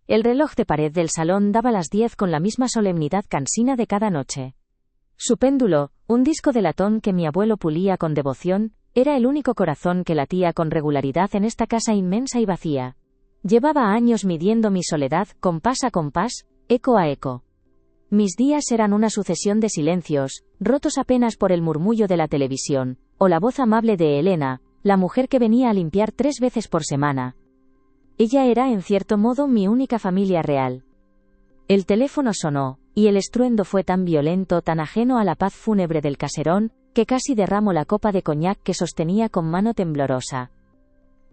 El reloj de pared del salón daba las 10 con la misma solemnidad cansina de cada noche. Su péndulo, un disco de latón que mi abuelo pulía con devoción, era el único corazón que latía con regularidad en esta casa inmensa y vacía. Llevaba años midiendo mi soledad, compás a compás, eco a eco. Mis días eran una sucesión de silencios, rotos apenas por el murmullo de la televisión, o la voz amable de Elena, la mujer que venía a limpiar 3 veces por semana. Ella era, en cierto modo, mi única familia real. El teléfono sonó, y el estruendo fue tan violento, tan ajeno a la paz fúnebre del caserón, que casi derramó la copa de coñac que sostenía con mano temblorosa.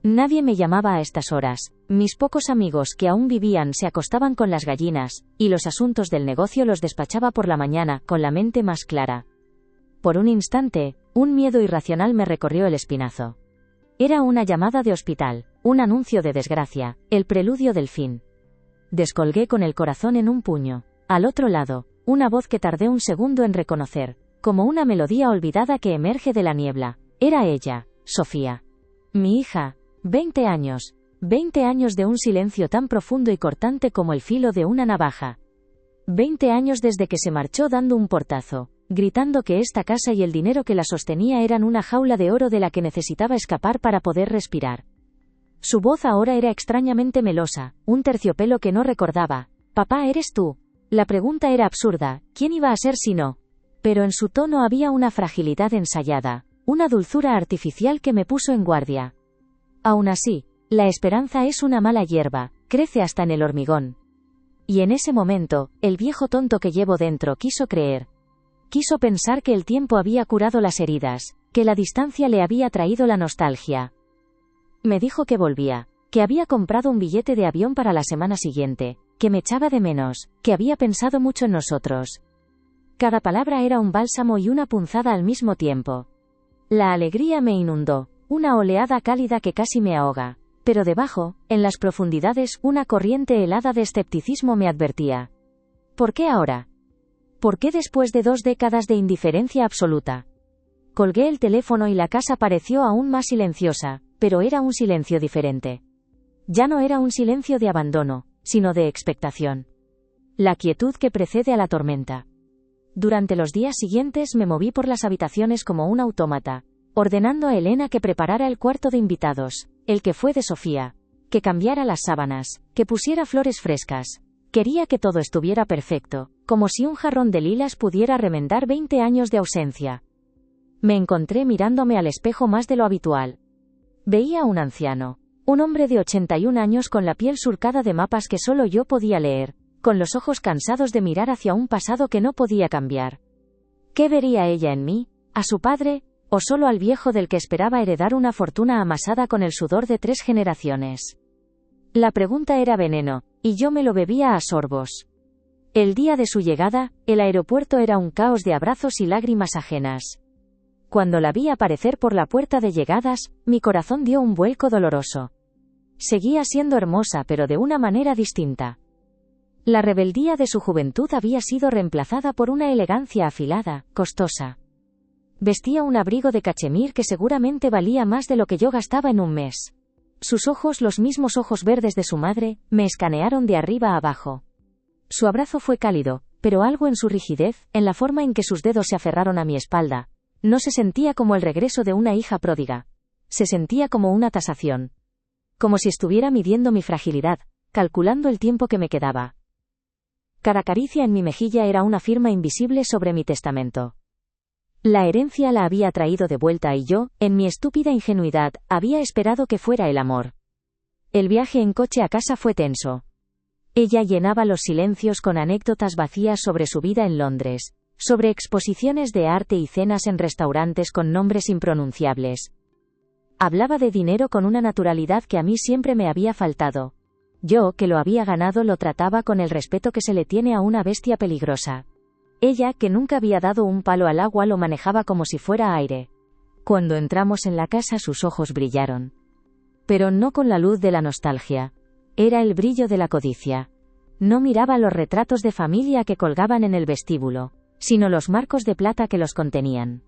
Nadie me llamaba a estas horas, mis pocos amigos que aún vivían se acostaban con las gallinas, y los asuntos del negocio los despachaba por la mañana, con la mente más clara. Por un instante, un miedo irracional me recorrió el espinazo. Era una llamada de hospital, un anuncio de desgracia, el preludio del fin. Descolgué con el corazón en un puño. Al otro lado, una voz que tardé un segundo en reconocer, como una melodía olvidada que emerge de la niebla. Era ella, Sofía. Mi hija. 20 años. 20 años de un silencio tan profundo y cortante como el filo de una navaja. 20 años desde que se marchó dando un portazo, gritando que esta casa y el dinero que la sostenía eran una jaula de oro de la que necesitaba escapar para poder respirar. Su voz ahora era extrañamente melosa, un terciopelo que no recordaba. «Papá, ¿eres tú?» La pregunta era absurda, ¿quién iba a ser si no? Pero en su tono había una fragilidad ensayada, una dulzura artificial que me puso en guardia. Aún así, la esperanza es una mala hierba, crece hasta en el hormigón. Y en ese momento, el viejo tonto que llevo dentro quiso creer. Quiso pensar que el tiempo había curado las heridas, que la distancia le había traído la nostalgia. Me dijo que volvía, que había comprado un billete de avión para la semana siguiente, que me echaba de menos, que había pensado mucho en nosotros. Cada palabra era un bálsamo y una punzada al mismo tiempo. La alegría me inundó, una oleada cálida que casi me ahoga, pero debajo, en las profundidades, una corriente helada de escepticismo me advertía. ¿Por qué ahora? ¿Por qué después de 2 décadas de indiferencia absoluta? Colgué el teléfono y la casa pareció aún más silenciosa, pero era un silencio diferente. Ya no era un silencio de abandono, sino de expectación. La quietud que precede a la tormenta. Durante los días siguientes me moví por las habitaciones como un autómata, ordenando a Elena que preparara el cuarto de invitados, el que fue de Sofía, que cambiara las sábanas, que pusiera flores frescas. Quería que todo estuviera perfecto, como si un jarrón de lilas pudiera remendar 20 años de ausencia. Me encontré mirándome al espejo más de lo habitual. Veía a un anciano, un hombre de 81 años con la piel surcada de mapas que solo yo podía leer, con los ojos cansados de mirar hacia un pasado que no podía cambiar. ¿Qué vería ella en mí? ¿A su padre? ¿O solo al viejo del que esperaba heredar una fortuna amasada con el sudor de 3 generaciones? La pregunta era veneno, y yo me lo bebía a sorbos. El día de su llegada, el aeropuerto era un caos de abrazos y lágrimas ajenas. Cuando la vi aparecer por la puerta de llegadas, mi corazón dio un vuelco doloroso. Seguía siendo hermosa, pero de una manera distinta. La rebeldía de su juventud había sido reemplazada por una elegancia afilada, costosa. Vestía un abrigo de cachemir que seguramente valía más de lo que yo gastaba en un mes. Sus ojos, los mismos ojos verdes de su madre, me escanearon de arriba a abajo. Su abrazo fue cálido, pero algo en su rigidez, en la forma en que sus dedos se aferraron a mi espalda, no se sentía como el regreso de una hija pródiga. Se sentía como una tasación. Como si estuviera midiendo mi fragilidad, calculando el tiempo que me quedaba. Cada caricia en mi mejilla era una firma invisible sobre mi testamento. La herencia la había traído de vuelta y yo, en mi estúpida ingenuidad, había esperado que fuera el amor. El viaje en coche a casa fue tenso. Ella llenaba los silencios con anécdotas vacías sobre su vida en Londres, sobre exposiciones de arte y cenas en restaurantes con nombres impronunciables. Hablaba de dinero con una naturalidad que a mí siempre me había faltado. Yo, que lo había ganado, lo trataba con el respeto que se le tiene a una bestia peligrosa. Ella, que nunca había dado un palo al agua, lo manejaba como si fuera aire. Cuando entramos en la casa sus ojos brillaron. Pero no con la luz de la nostalgia. Era el brillo de la codicia. No miraba los retratos de familia que colgaban en el vestíbulo, sino los marcos de plata que los contenían.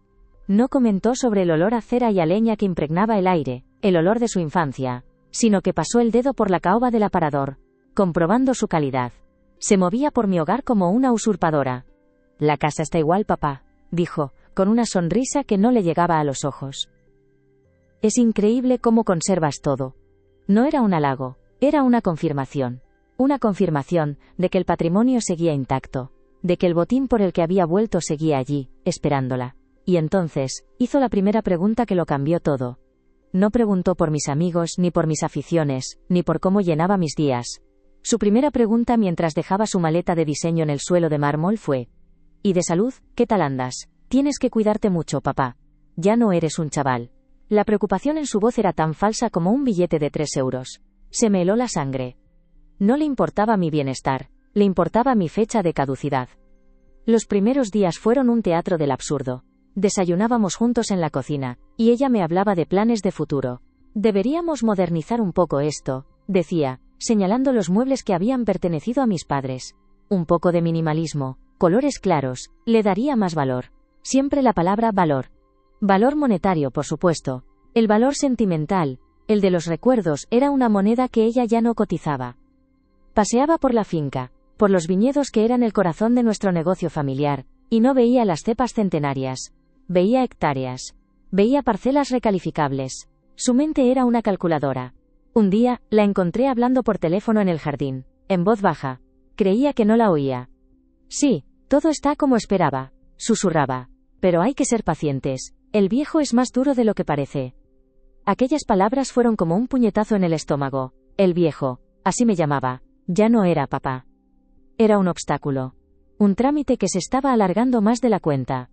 No comentó sobre el olor a cera y a leña que impregnaba el aire, el olor de su infancia, sino que pasó el dedo por la caoba del aparador, comprobando su calidad. Se movía por mi hogar como una usurpadora. La casa está igual, papá, dijo, con una sonrisa que no le llegaba a los ojos. Es increíble cómo conservas todo. No era un halago, era una confirmación. Una confirmación de que el patrimonio seguía intacto, de que el botín por el que había vuelto seguía allí, esperándola. Y entonces, hizo la primera pregunta que lo cambió todo. No preguntó por mis amigos, ni por mis aficiones, ni por cómo llenaba mis días. Su primera pregunta mientras dejaba su maleta de diseño en el suelo de mármol fue: ¿y de salud, qué tal andas? Tienes que cuidarte mucho, papá. Ya no eres un chaval. La preocupación en su voz era tan falsa como un billete de 3 euros. Se me heló la sangre. No le importaba mi bienestar, le importaba mi fecha de caducidad. Los primeros días fueron un teatro del absurdo. Desayunábamos juntos en la cocina, y ella me hablaba de planes de futuro. Deberíamos modernizar un poco esto, decía, señalando los muebles que habían pertenecido a mis padres. Un poco de minimalismo, colores claros, le daría más valor. Siempre la palabra valor. Valor monetario, por supuesto. El valor sentimental, el de los recuerdos, era una moneda que ella ya no cotizaba. Paseaba por la finca, por los viñedos que eran el corazón de nuestro negocio familiar, y no veía las cepas centenarias. Veía hectáreas. Veía parcelas recalificables. Su mente era una calculadora. Un día, la encontré hablando por teléfono en el jardín, en voz baja. Creía que no la oía. Sí, todo está como esperaba, susurraba. Pero hay que ser pacientes. El viejo es más duro de lo que parece. Aquellas palabras fueron como un puñetazo en el estómago. El viejo, así me llamaba, ya no era papá. Era un obstáculo. Un trámite que se estaba alargando más de la cuenta.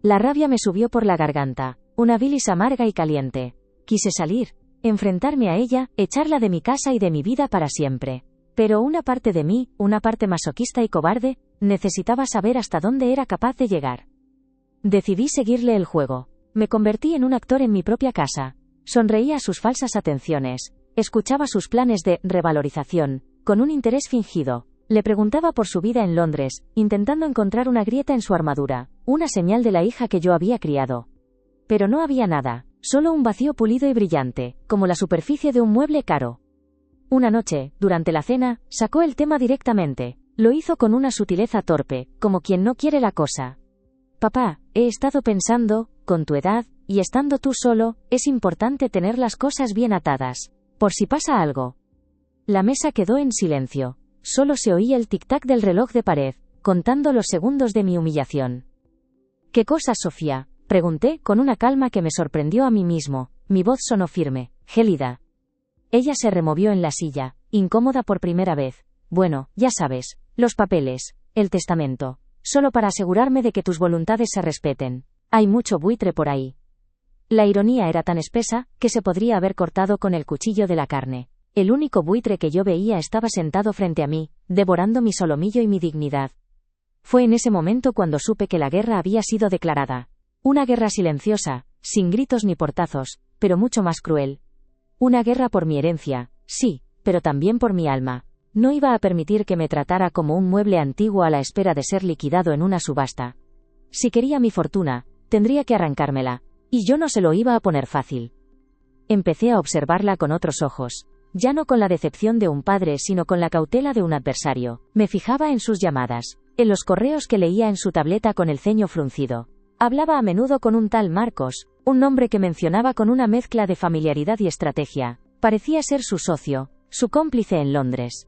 La rabia me subió por la garganta, una bilis amarga y caliente. Quise salir, enfrentarme a ella, echarla de mi casa y de mi vida para siempre. Pero una parte de mí, una parte masoquista y cobarde, necesitaba saber hasta dónde era capaz de llegar. Decidí seguirle el juego. Me convertí en un actor en mi propia casa. Sonreía a sus falsas atenciones. Escuchaba sus planes de revalorización, con un interés fingido. Le preguntaba por su vida en Londres, intentando encontrar una grieta en su armadura, una señal de la hija que yo había criado. Pero no había nada, solo un vacío pulido y brillante, como la superficie de un mueble caro. Una noche, durante la cena, sacó el tema directamente. Lo hizo con una sutileza torpe, como quien no quiere la cosa. Papá, he estado pensando, con tu edad, y estando tú solo, es importante tener las cosas bien atadas, por si pasa algo. La mesa quedó en silencio. Solo se oía el tic-tac del reloj de pared, contando los segundos de mi humillación. ¿Qué cosas, Sofía?, pregunté, con una calma que me sorprendió a mí mismo. Mi voz sonó firme, gélida. Ella se removió en la silla, incómoda por primera vez. Bueno, ya sabes, los papeles, el testamento. Solo para asegurarme de que tus voluntades se respeten. Hay mucho buitre por ahí. La ironía era tan espesa, que se podría haber cortado con el cuchillo de la carne. El único buitre que yo veía estaba sentado frente a mí, devorando mi solomillo y mi dignidad. Fue en ese momento cuando supe que la guerra había sido declarada. Una guerra silenciosa, sin gritos ni portazos, pero mucho más cruel. Una guerra por mi herencia, sí, pero también por mi alma. No iba a permitir que me tratara como un mueble antiguo a la espera de ser liquidado en una subasta. Si quería mi fortuna, tendría que arrancármela, y yo no se lo iba a poner fácil. Empecé a observarla con otros ojos. Ya no con la decepción de un padre sino con la cautela de un adversario. Me fijaba en sus llamadas, en los correos que leía en su tableta con el ceño fruncido. Hablaba a menudo con un tal Marcos, un nombre que mencionaba con una mezcla de familiaridad y estrategia. Parecía ser su socio, su cómplice en Londres.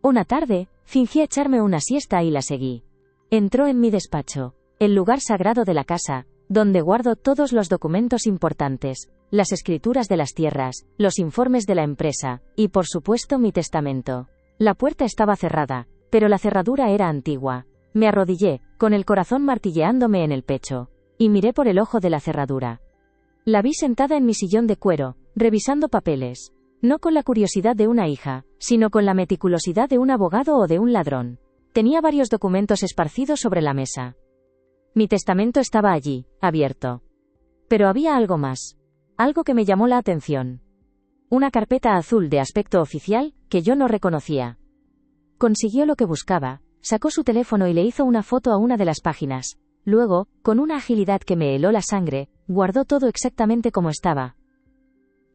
Una tarde, fingí echarme una siesta y la seguí. Entró en mi despacho, el lugar sagrado de la casa, donde guardo todos los documentos importantes, las escrituras de las tierras, los informes de la empresa, y por supuesto mi testamento. La puerta estaba cerrada, pero la cerradura era antigua. Me arrodillé, con el corazón martilleándome en el pecho, y miré por el ojo de la cerradura. La vi sentada en mi sillón de cuero, revisando papeles. No con la curiosidad de una hija, sino con la meticulosidad de un abogado o de un ladrón. Tenía varios documentos esparcidos sobre la mesa. Mi testamento estaba allí, abierto. Pero había algo más. Algo que me llamó la atención. Una carpeta azul de aspecto oficial, que yo no reconocía. Consiguió lo que buscaba, sacó su teléfono y le hizo una foto a una de las páginas. Luego, con una agilidad que me heló la sangre, guardó todo exactamente como estaba.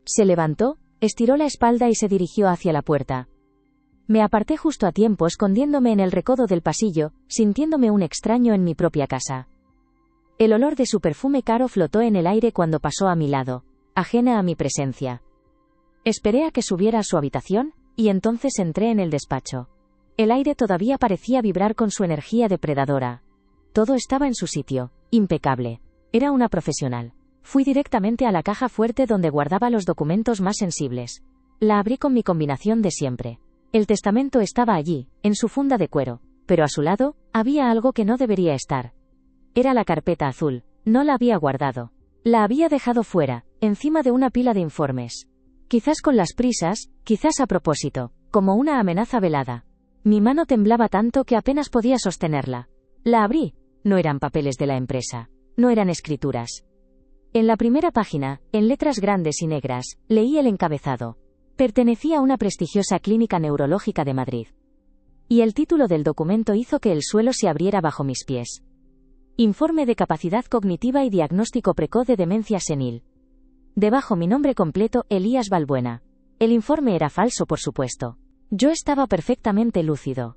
Se levantó, estiró la espalda y se dirigió hacia la puerta. Me aparté justo a tiempo, escondiéndome en el recodo del pasillo, sintiéndome un extraño en mi propia casa. El olor de su perfume caro flotó en el aire cuando pasó a mi lado, ajena a mi presencia. Esperé a que subiera a su habitación, y entonces entré en el despacho. El aire todavía parecía vibrar con su energía depredadora. Todo estaba en su sitio, impecable. Era una profesional. Fui directamente a la caja fuerte donde guardaba los documentos más sensibles. La abrí con mi combinación de siempre. El testamento estaba allí, en su funda de cuero, pero a su lado, había algo que no debería estar. Era la carpeta azul. No la había guardado. La había dejado fuera, encima de una pila de informes. Quizás con las prisas, quizás a propósito, como una amenaza velada. Mi mano temblaba tanto que apenas podía sostenerla. La abrí. No eran papeles de la empresa. No eran escrituras. En la primera página, en letras grandes y negras, leí el encabezado. Pertenecía a una prestigiosa clínica neurológica de Madrid. Y el título del documento hizo que el suelo se abriera bajo mis pies. Informe de capacidad cognitiva y diagnóstico precoz de demencia senil. Debajo mi nombre completo, Elías Balbuena. El informe era falso, por supuesto. Yo estaba perfectamente lúcido.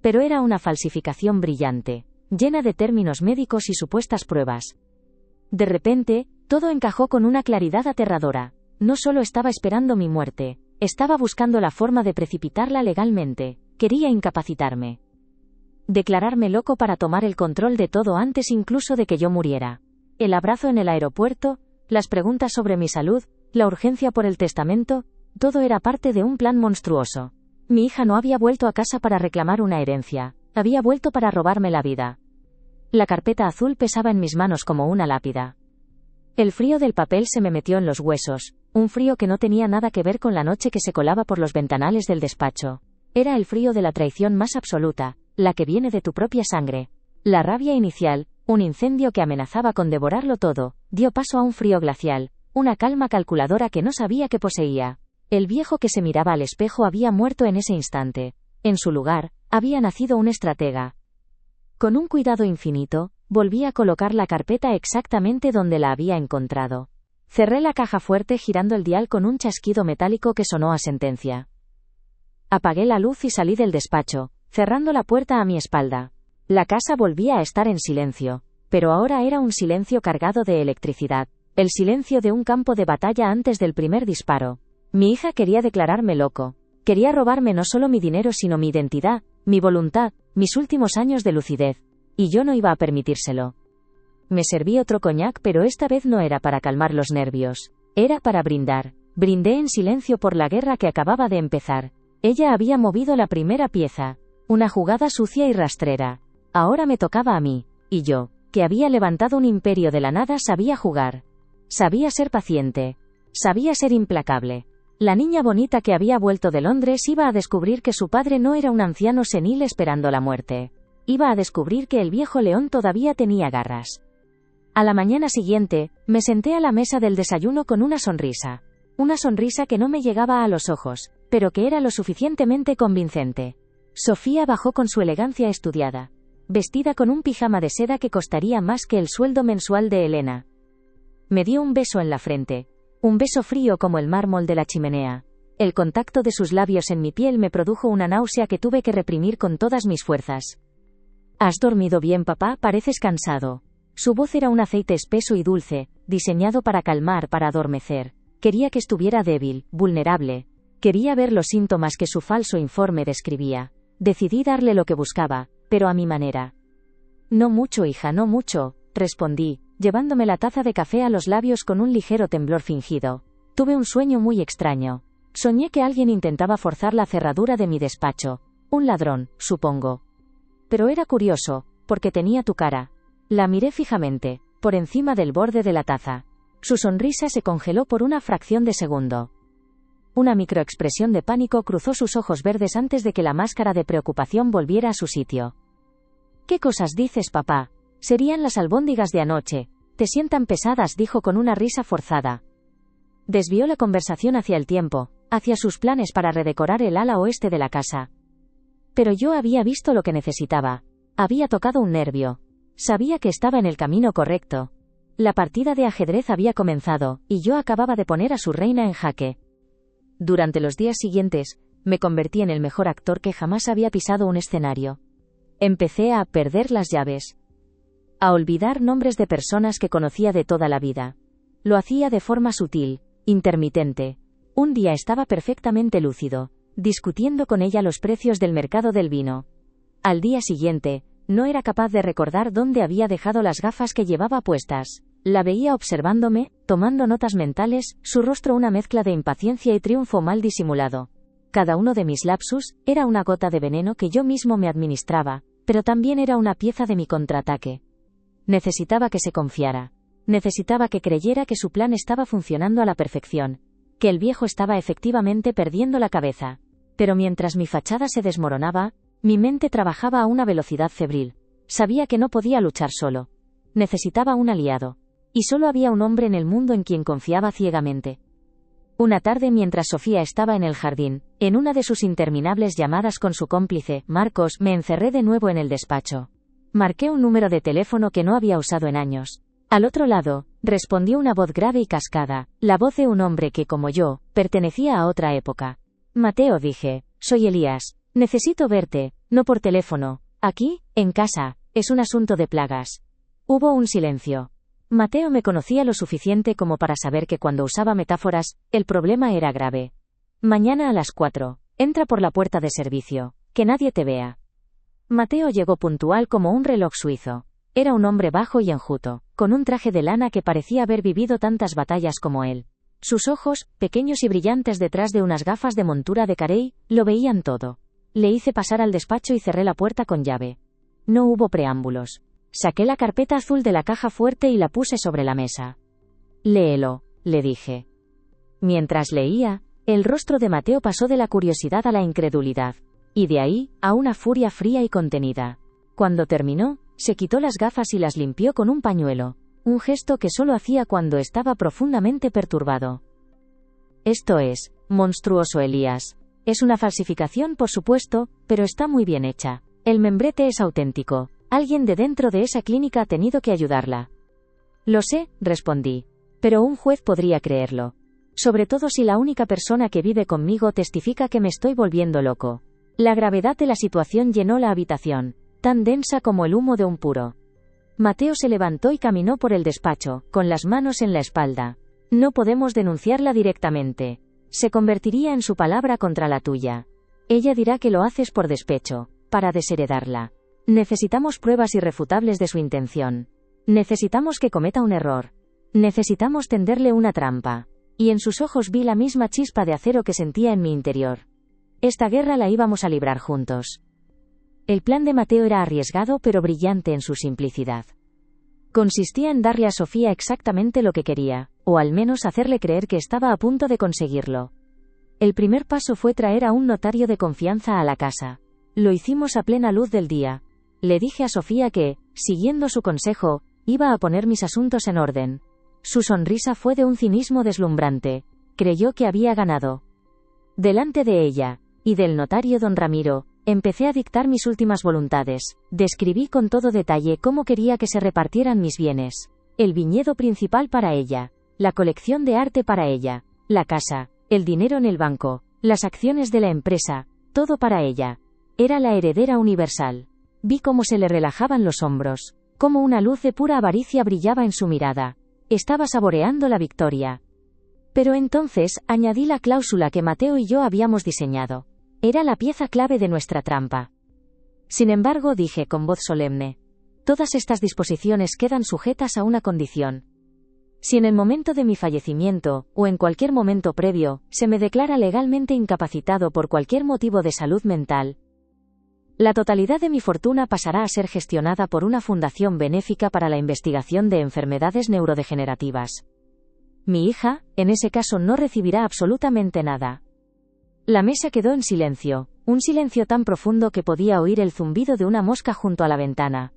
Pero era una falsificación brillante, llena de términos médicos y supuestas pruebas. De repente, todo encajó con una claridad aterradora. No solo estaba esperando mi muerte, estaba buscando la forma de precipitarla legalmente. Quería incapacitarme. Declararme loco para tomar el control de todo antes incluso de que yo muriera. El abrazo en el aeropuerto, las preguntas sobre mi salud, la urgencia por el testamento, todo era parte de un plan monstruoso. Mi hija no había vuelto a casa para reclamar una herencia, había vuelto para robarme la vida. La carpeta azul pesaba en mis manos como una lápida. El frío del papel se me metió en los huesos, un frío que no tenía nada que ver con la noche que se colaba por los ventanales del despacho. Era el frío de la traición más absoluta, la que viene de tu propia sangre. La rabia inicial, un incendio que amenazaba con devorarlo todo, dio paso a un frío glacial, una calma calculadora que no sabía que poseía. El viejo que se miraba al espejo había muerto en ese instante. En su lugar, había nacido un estratega. Con un cuidado infinito, volví a colocar la carpeta exactamente donde la había encontrado. Cerré la caja fuerte girando el dial con un chasquido metálico que sonó a sentencia. Apagué la luz y salí del despacho, cerrando la puerta a mi espalda. La casa volvía a estar en silencio, pero ahora era un silencio cargado de electricidad, el silencio de un campo de batalla antes del primer disparo. Mi hija quería declararme loco. Quería robarme no solo mi dinero sino mi identidad, mi voluntad, mis últimos años de lucidez. Y yo no iba a permitírselo. Me serví otro coñac, pero esta vez no era para calmar los nervios. Era para brindar. Brindé en silencio por la guerra que acababa de empezar. Ella había movido la primera pieza. Una jugada sucia y rastrera. Ahora me tocaba a mí. Y yo, que había levantado un imperio de la nada, sabía jugar. Sabía ser paciente. Sabía ser implacable. La niña bonita que había vuelto de Londres iba a descubrir que su padre no era un anciano senil esperando la muerte. Iba a descubrir que el viejo león todavía tenía garras. A la mañana siguiente, me senté a la mesa del desayuno con una sonrisa. Una sonrisa que no me llegaba a los ojos, pero que era lo suficientemente convincente. Sofía bajó con su elegancia estudiada, vestida con un pijama de seda que costaría más que el sueldo mensual de Elena. Me dio un beso en la frente. Un beso frío como el mármol de la chimenea. El contacto de sus labios en mi piel me produjo una náusea que tuve que reprimir con todas mis fuerzas. ¿Has dormido bien, papá? Pareces cansado. Su voz era un aceite espeso y dulce, diseñado para calmar, para adormecer. Quería que estuviera débil, vulnerable. Quería ver los síntomas que su falso informe describía. Decidí darle lo que buscaba, pero a mi manera. No mucho, hija, no mucho, respondí, llevándome la taza de café a los labios con un ligero temblor fingido. Tuve un sueño muy extraño. Soñé que alguien intentaba forzar la cerradura de mi despacho. Un ladrón, supongo. Pero era curioso, porque tenía tu cara. La miré fijamente, por encima del borde de la taza. Su sonrisa se congeló por una fracción de segundo. Una microexpresión de pánico cruzó sus ojos verdes antes de que la máscara de preocupación volviera a su sitio. ¿Qué cosas dices, papá? Serían las albóndigas de anoche. Te sientan pesadas, dijo con una risa forzada. Desvió la conversación hacia el tiempo, hacia sus planes para redecorar el ala oeste de la casa. Pero yo había visto lo que necesitaba. Había tocado un nervio. Sabía que estaba en el camino correcto. La partida de ajedrez había comenzado, y yo acababa de poner a su reina en jaque. Durante los días siguientes, me convertí en el mejor actor que jamás había pisado un escenario. Empecé a perder las llaves. A olvidar nombres de personas que conocía de toda la vida. Lo hacía de forma sutil, intermitente. Un día estaba perfectamente lúcido, discutiendo con ella los precios del mercado del vino. Al día siguiente, no era capaz de recordar dónde había dejado las gafas que llevaba puestas. La veía observándome, tomando notas mentales, su rostro una mezcla de impaciencia y triunfo mal disimulado. Cada uno de mis lapsus era una gota de veneno que yo mismo me administraba, pero también era una pieza de mi contraataque. Necesitaba que se confiara. Necesitaba que creyera que su plan estaba funcionando a la perfección, que el viejo estaba efectivamente perdiendo la cabeza. Pero mientras mi fachada se desmoronaba, mi mente trabajaba a una velocidad febril. Sabía que no podía luchar solo. Necesitaba un aliado. Y solo había un hombre en el mundo en quien confiaba ciegamente. Una tarde mientras Sofía estaba en el jardín, en una de sus interminables llamadas con su cómplice, Marcos, me encerré de nuevo en el despacho. Marqué un número de teléfono que no había usado en años. Al otro lado, respondió una voz grave y cascada, la voz de un hombre que, como yo, pertenecía a otra época. Mateo, dije, soy Elías. Necesito verte, no por teléfono. Aquí, en casa, es un asunto de plagas. Hubo un silencio. Mateo me conocía lo suficiente como para saber que cuando usaba metáforas, el problema era grave. Mañana a las 4. Entra por la puerta de servicio. Que nadie te vea. Mateo llegó puntual como un reloj suizo. Era un hombre bajo y enjuto, con un traje de lana que parecía haber vivido tantas batallas como él. Sus ojos, pequeños y brillantes detrás de unas gafas de montura de carey, lo veían todo. Le hice pasar al despacho y cerré la puerta con llave. No hubo preámbulos. Saqué la carpeta azul de la caja fuerte y la puse sobre la mesa. Léelo, le dije. Mientras leía, el rostro de Mateo pasó de la curiosidad a la incredulidad, y de ahí, a una furia fría y contenida. Cuando terminó, se quitó las gafas y las limpió con un pañuelo, un gesto que solo hacía cuando estaba profundamente perturbado. Esto es, monstruoso Elías. Es una falsificación, por supuesto, pero está muy bien hecha. El membrete es auténtico. Alguien de dentro de esa clínica ha tenido que ayudarla. Lo sé, respondí. Pero un juez podría creerlo. Sobre todo si la única persona que vive conmigo testifica que me estoy volviendo loco. La gravedad de la situación llenó la habitación, tan densa como el humo de un puro. Mateo se levantó y caminó por el despacho, con las manos en la espalda. No podemos denunciarla directamente. Se convertiría en su palabra contra la tuya. Ella dirá que lo haces por despecho, para desheredarla. Necesitamos pruebas irrefutables de su intención. Necesitamos que cometa un error. Necesitamos tenderle una trampa. Y en sus ojos vi la misma chispa de acero que sentía en mi interior. Esta guerra la íbamos a librar juntos. El plan de Mateo era arriesgado pero brillante en su simplicidad. Consistía en darle a Sofía exactamente lo que quería, o al menos hacerle creer que estaba a punto de conseguirlo. El primer paso fue traer a un notario de confianza a la casa. Lo hicimos a plena luz del día. Le dije a Sofía que, siguiendo su consejo, iba a poner mis asuntos en orden. Su sonrisa fue de un cinismo deslumbrante. Creyó que había ganado. Delante de ella, y del notario don Ramiro, empecé a dictar mis últimas voluntades. Describí con todo detalle cómo quería que se repartieran mis bienes. El viñedo principal para ella, la colección de arte para ella, la casa, el dinero en el banco, las acciones de la empresa, todo para ella. Era la heredera universal. Vi cómo se le relajaban los hombros, cómo una luz de pura avaricia brillaba en su mirada. Estaba saboreando la victoria. Pero entonces, añadí la cláusula que Mateo y yo habíamos diseñado. Era la pieza clave de nuestra trampa. Sin embargo, dije con voz solemne, todas estas disposiciones quedan sujetas a una condición. Si en el momento de mi fallecimiento, o en cualquier momento previo, se me declara legalmente incapacitado por cualquier motivo de salud mental, la totalidad de mi fortuna pasará a ser gestionada por una fundación benéfica para la investigación de enfermedades neurodegenerativas. Mi hija, en ese caso, no recibirá absolutamente nada. La mesa quedó en silencio, un silencio tan profundo que podía oír el zumbido de una mosca junto a la ventana.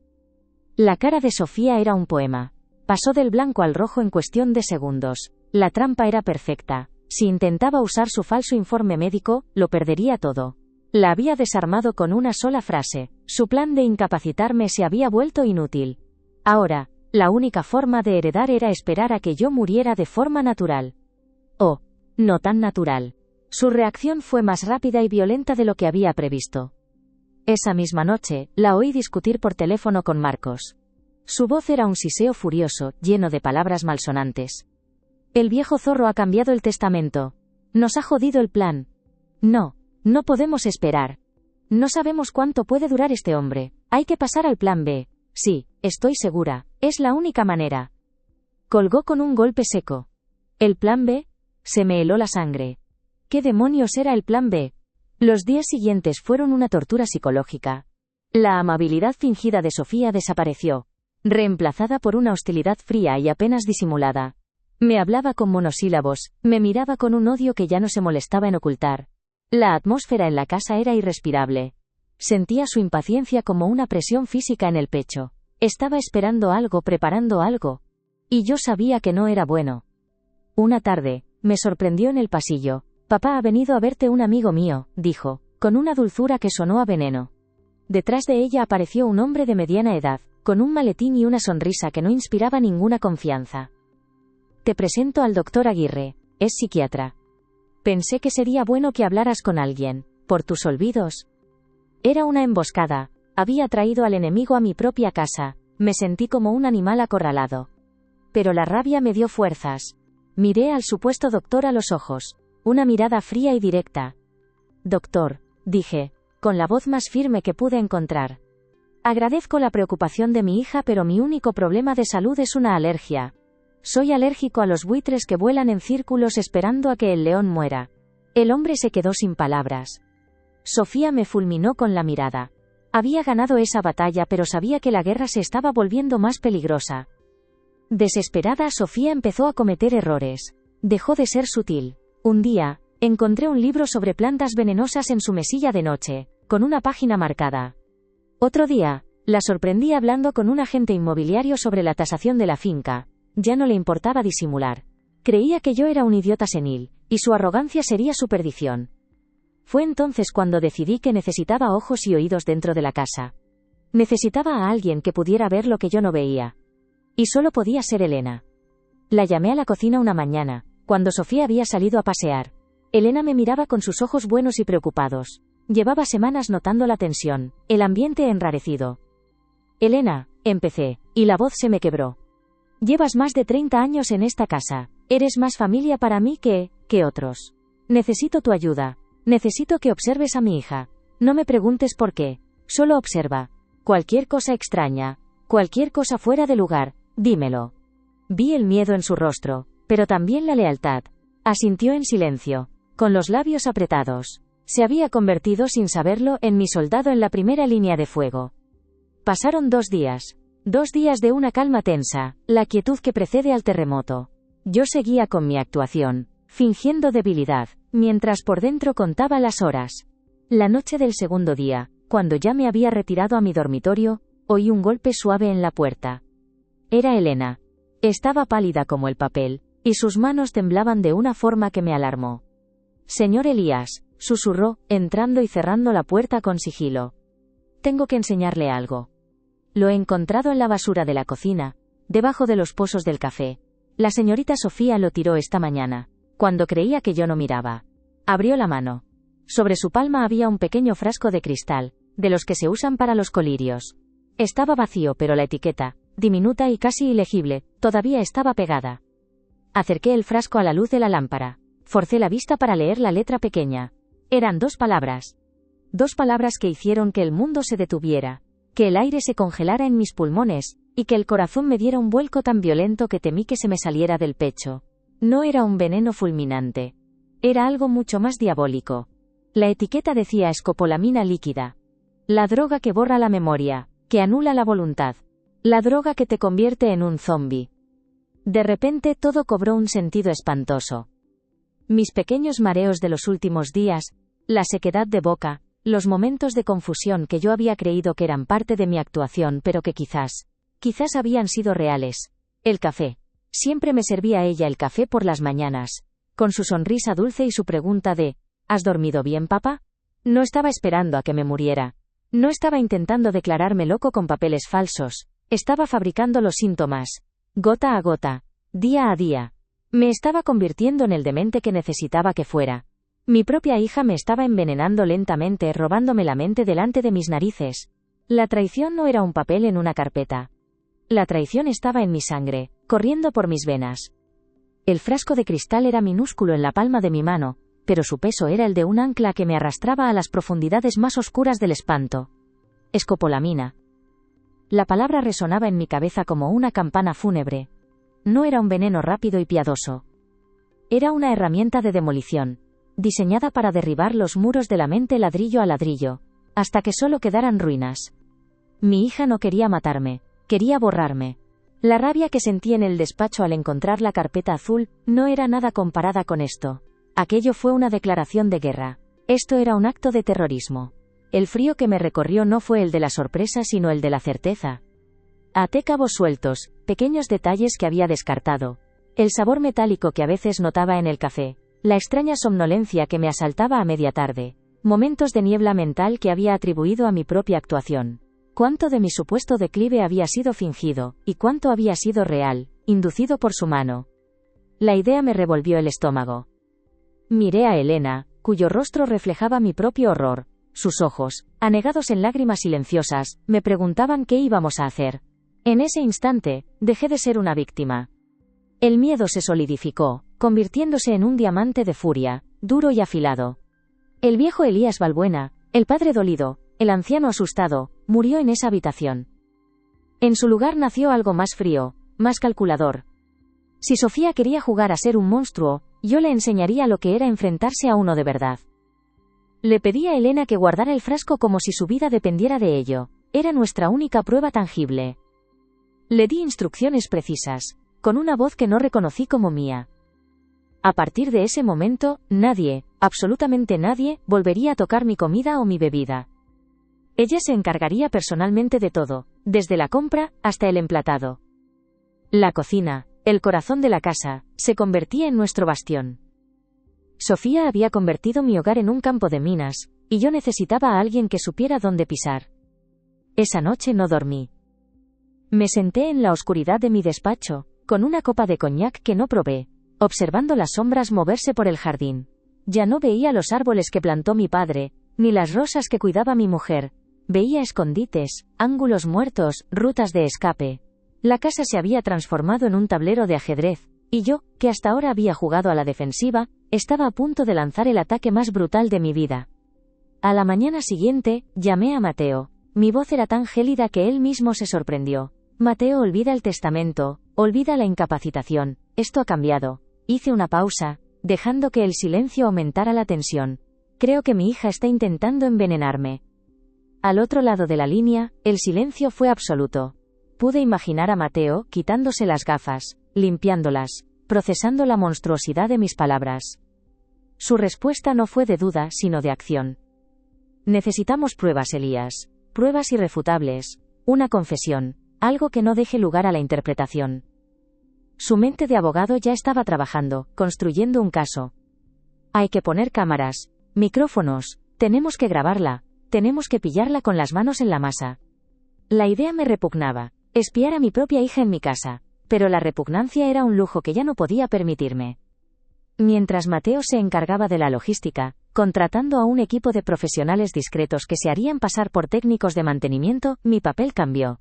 La cara de Sofía era un poema. Pasó del blanco al rojo en cuestión de segundos. La trampa era perfecta. Si intentaba usar su falso informe médico, lo perdería todo. La había desarmado con una sola frase. Su plan de incapacitarme se había vuelto inútil. Ahora, la única forma de heredar era esperar a que yo muriera de forma natural. O, no tan natural. Su reacción fue más rápida y violenta de lo que había previsto. Esa misma noche, la oí discutir por teléfono con Marcos. Su voz era un siseo furioso, lleno de palabras malsonantes. El viejo zorro ha cambiado el testamento. Nos ha jodido el plan. No podemos esperar. No sabemos cuánto puede durar este hombre. Hay que pasar al plan B. Sí, estoy segura. Es la única manera. Colgó con un golpe seco. ¿El plan B? Se me heló la sangre. ¿Qué demonios era el plan B? Los días siguientes fueron una tortura psicológica. La amabilidad fingida de Sofía desapareció, reemplazada por una hostilidad fría y apenas disimulada. Me hablaba con monosílabos, me miraba con un odio que ya no se molestaba en ocultar. La atmósfera en la casa era irrespirable. Sentía su impaciencia como una presión física en el pecho. Estaba esperando algo, preparando algo. Y yo sabía que no era bueno. Una tarde, me sorprendió en el pasillo. «Papá, ha venido a verte un amigo mío», dijo, con una dulzura que sonó a veneno. Detrás de ella apareció un hombre de mediana edad, con un maletín y una sonrisa que no inspiraba ninguna confianza. «Te presento al doctor Aguirre, es psiquiatra. Pensé que sería bueno que hablaras con alguien, por tus olvidos». Era una emboscada. Había traído al enemigo a mi propia casa. Me sentí como un animal acorralado. Pero la rabia me dio fuerzas. Miré al supuesto doctor a los ojos. Una mirada fría y directa. «Doctor», dije, con la voz más firme que pude encontrar. «Agradezco la preocupación de mi hija, pero mi único problema de salud es una alergia. Soy alérgico a los buitres que vuelan en círculos esperando a que el león muera». El hombre se quedó sin palabras. Sofía me fulminó con la mirada. Había ganado esa batalla, pero sabía que la guerra se estaba volviendo más peligrosa. Desesperada, Sofía empezó a cometer errores. Dejó de ser sutil. Un día, encontré un libro sobre plantas venenosas en su mesilla de noche, con una página marcada. Otro día, la sorprendí hablando con un agente inmobiliario sobre la tasación de la finca. Ya no le importaba disimular. Creía que yo era un idiota senil, y su arrogancia sería su perdición. Fue entonces cuando decidí que necesitaba ojos y oídos dentro de la casa. Necesitaba a alguien que pudiera ver lo que yo no veía. Y solo podía ser Elena. La llamé a la cocina una mañana, cuando Sofía había salido a pasear. Elena me miraba con sus ojos buenos y preocupados. Llevaba semanas notando la tensión, el ambiente enrarecido. «Elena», empecé, y la voz se me quebró. «Llevas más de 30 años en esta casa. Eres más familia para mí que otros. Necesito tu ayuda. Necesito que observes a mi hija. No me preguntes por qué. Solo observa. Cualquier cosa extraña, cualquier cosa fuera de lugar, dímelo». Vi el miedo en su rostro, pero también la lealtad. Asintió en silencio, con los labios apretados. Se había convertido, sin saberlo, en mi soldado en la primera línea de fuego. Pasaron 2 días. 2 días de una calma tensa, la quietud que precede al terremoto. Yo seguía con mi actuación, fingiendo debilidad, mientras por dentro contaba las horas. La noche del segundo día, cuando ya me había retirado a mi dormitorio, oí un golpe suave en la puerta. Era Elena. Estaba pálida como el papel, y sus manos temblaban de una forma que me alarmó. «Señor Elías», susurró, entrando y cerrando la puerta con sigilo. «Tengo que enseñarle algo. Lo he encontrado en la basura de la cocina, debajo de los pozos del café. La señorita Sofía lo tiró esta mañana, cuando creía que yo no miraba». Abrió la mano. Sobre su palma había un pequeño frasco de cristal, de los que se usan para los colirios. Estaba vacío, pero la etiqueta, diminuta y casi ilegible, todavía estaba pegada. Acerqué el frasco a la luz de la lámpara. Forcé la vista para leer la letra pequeña. Eran 2 palabras. 2 palabras que hicieron que el mundo se detuviera, que el aire se congelara en mis pulmones, y que el corazón me diera un vuelco tan violento que temí que se me saliera del pecho. No era un veneno fulminante. Era algo mucho más diabólico. La etiqueta decía escopolamina líquida. La droga que borra la memoria, que anula la voluntad. La droga que te convierte en un zombi. De repente todo cobró un sentido espantoso. Mis pequeños mareos de los últimos días, la sequedad de boca, los momentos de confusión que yo había creído que eran parte de mi actuación pero que quizás habían sido reales. El café. Siempre me servía ella el café por las mañanas, con su sonrisa dulce y su pregunta de «¿Has dormido bien, papá?». No estaba esperando a que me muriera. No estaba intentando declararme loco con papeles falsos. Estaba fabricando los síntomas. Gota a gota. Día a día. Me estaba convirtiendo en el demente que necesitaba que fuera. Mi propia hija me estaba envenenando lentamente, robándome la mente delante de mis narices. La traición no era un papel en una carpeta. La traición estaba en mi sangre, corriendo por mis venas. El frasco de cristal era minúsculo en la palma de mi mano, pero su peso era el de un ancla que me arrastraba a las profundidades más oscuras del espanto. Escopolamina. La palabra resonaba en mi cabeza como una campana fúnebre. No era un veneno rápido y piadoso. Era una herramienta de demolición, diseñada para derribar los muros de la mente ladrillo a ladrillo, hasta que solo quedaran ruinas. Mi hija no quería matarme, quería borrarme. La rabia que sentí en el despacho al encontrar la carpeta azul no era nada comparada con esto. Aquello fue una declaración de guerra. Esto era un acto de terrorismo. El frío que me recorrió no fue el de la sorpresa sino el de la certeza. Até cabos sueltos, pequeños detalles que había descartado. El sabor metálico que a veces notaba en el café. La extraña somnolencia que me asaltaba a media tarde. Momentos de niebla mental que había atribuido a mi propia actuación. Cuánto de mi supuesto declive había sido fingido, y cuánto había sido real, inducido por su mano. La idea me revolvió el estómago. Miré a Elena, cuyo rostro reflejaba mi propio horror. Sus ojos, anegados en lágrimas silenciosas, me preguntaban qué íbamos a hacer. En ese instante, dejé de ser una víctima. El miedo se solidificó, convirtiéndose en un diamante de furia, duro y afilado. El viejo Elías Balbuena, el padre dolido, el anciano asustado, murió en esa habitación. En su lugar nació algo más frío, más calculador. Si Sofía quería jugar a ser un monstruo, yo le enseñaría lo que era enfrentarse a uno de verdad. Le pedí a Elena que guardara el frasco como si su vida dependiera de ello. Era nuestra única prueba tangible. Le di instrucciones precisas, con una voz que no reconocí como mía. A partir de ese momento, nadie, absolutamente nadie, volvería a tocar mi comida o mi bebida. Ella se encargaría personalmente de todo, desde la compra hasta el emplatado. La cocina, el corazón de la casa, se convertía en nuestro bastión. Sofía había convertido mi hogar en un campo de minas, y yo necesitaba a alguien que supiera dónde pisar. Esa noche no dormí. Me senté en la oscuridad de mi despacho, con una copa de coñac que no probé, observando las sombras moverse por el jardín. Ya no veía los árboles que plantó mi padre, ni las rosas que cuidaba mi mujer. Veía escondites, ángulos muertos, rutas de escape. La casa se había transformado en un tablero de ajedrez, y yo, que hasta ahora había jugado a la defensiva, estaba a punto de lanzar el ataque más brutal de mi vida. A la mañana siguiente, llamé a Mateo. Mi voz era tan gélida que él mismo se sorprendió. Mateo, olvida el testamento, olvida la incapacitación, esto ha cambiado. Hice una pausa, dejando que el silencio aumentara la tensión. Creo que mi hija está intentando envenenarme. Al otro lado de la línea, el silencio fue absoluto. Pude imaginar a Mateo, quitándose las gafas, limpiándolas, procesando la monstruosidad de mis palabras. Su respuesta no fue de duda, sino de acción. Necesitamos pruebas, Elías. Pruebas irrefutables. Una confesión. Algo que no deje lugar a la interpretación. Su mente de abogado ya estaba trabajando, construyendo un caso. Hay que poner cámaras, micrófonos, tenemos que grabarla, tenemos que pillarla con las manos en la masa. La idea me repugnaba, espiar a mi propia hija en mi casa, pero la repugnancia era un lujo que ya no podía permitirme. Mientras Mateo se encargaba de la logística, contratando a un equipo de profesionales discretos que se harían pasar por técnicos de mantenimiento, mi papel cambió.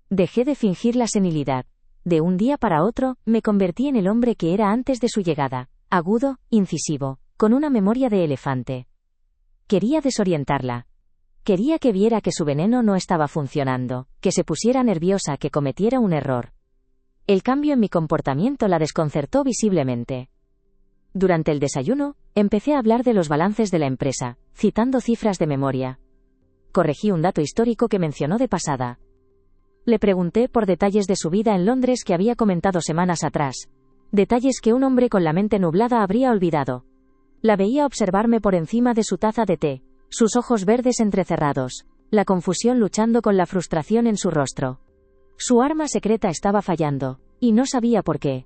Dejé de fingir la senilidad. De un día para otro, me convertí en el hombre que era antes de su llegada, agudo, incisivo, con una memoria de elefante. Quería desorientarla. Quería que viera que su veneno no estaba funcionando, que se pusiera nerviosa, que cometiera un error. El cambio en mi comportamiento la desconcertó visiblemente. Durante el desayuno, empecé a hablar de los balances de la empresa, citando cifras de memoria. Corregí un dato histórico que mencionó de pasada. Le pregunté por detalles de su vida en Londres que había comentado semanas atrás. Detalles que un hombre con la mente nublada habría olvidado. La veía observarme por encima de su taza de té, sus ojos verdes entrecerrados, la confusión luchando con la frustración en su rostro. Su arma secreta estaba fallando, y no sabía por qué.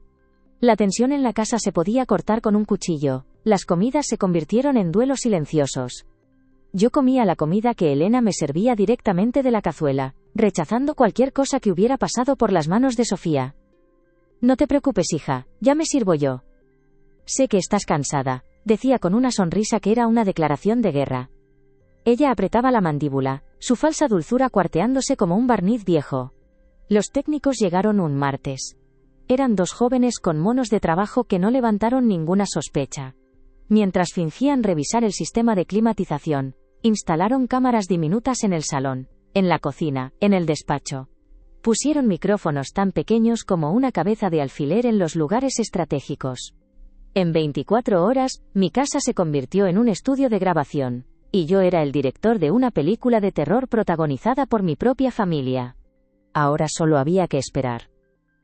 La tensión en la casa se podía cortar con un cuchillo, las comidas se convirtieron en duelos silenciosos. Yo comía la comida que Elena me servía directamente de la cazuela, rechazando cualquier cosa que hubiera pasado por las manos de Sofía. No te preocupes, hija, ya me sirvo yo. Sé que estás cansada, decía con una sonrisa que era una declaración de guerra. Ella apretaba la mandíbula, su falsa dulzura cuarteándose como un barniz viejo. Los técnicos llegaron un martes. Eran 2 jóvenes con monos de trabajo que no levantaron ninguna sospecha. Mientras fingían revisar el sistema de climatización, instalaron cámaras diminutas en el salón, en la cocina, en el despacho. Pusieron micrófonos tan pequeños como una cabeza de alfiler en los lugares estratégicos. En 24 horas, mi casa se convirtió en un estudio de grabación, y yo era el director de una película de terror protagonizada por mi propia familia. Ahora solo había que esperar.